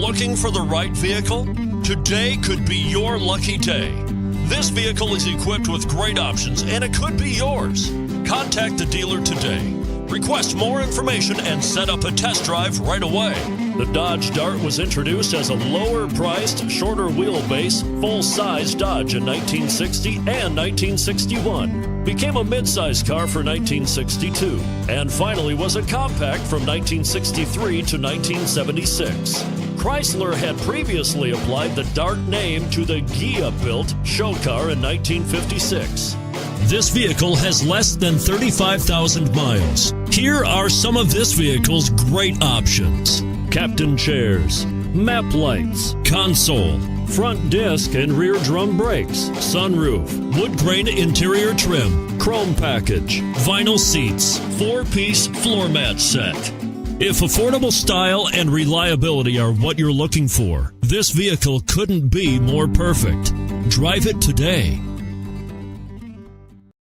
Looking for the right vehicle? Today could be your lucky day. This vehicle is equipped with great options and it could be yours. Contact the dealer today. Request more information and set up a test drive right away. The Dodge Dart was introduced as a lower-priced, shorter wheelbase, full-size Dodge in 1960 and 1961. Became a mid-size car for 1962, and finally was a compact from 1963 to 1976. Chrysler had previously applied the Dart name to the Ghia-built show car in 1956. This vehicle has less than 35,000 miles. Here are some of this vehicle's great options: captain chairs, map lights, console, front disc and rear drum brakes, sunroof, wood grain interior trim, chrome package, vinyl seats, 4-piece floor mat set. If affordable style and reliability are what you're looking for, this vehicle couldn't be more perfect. Drive it today.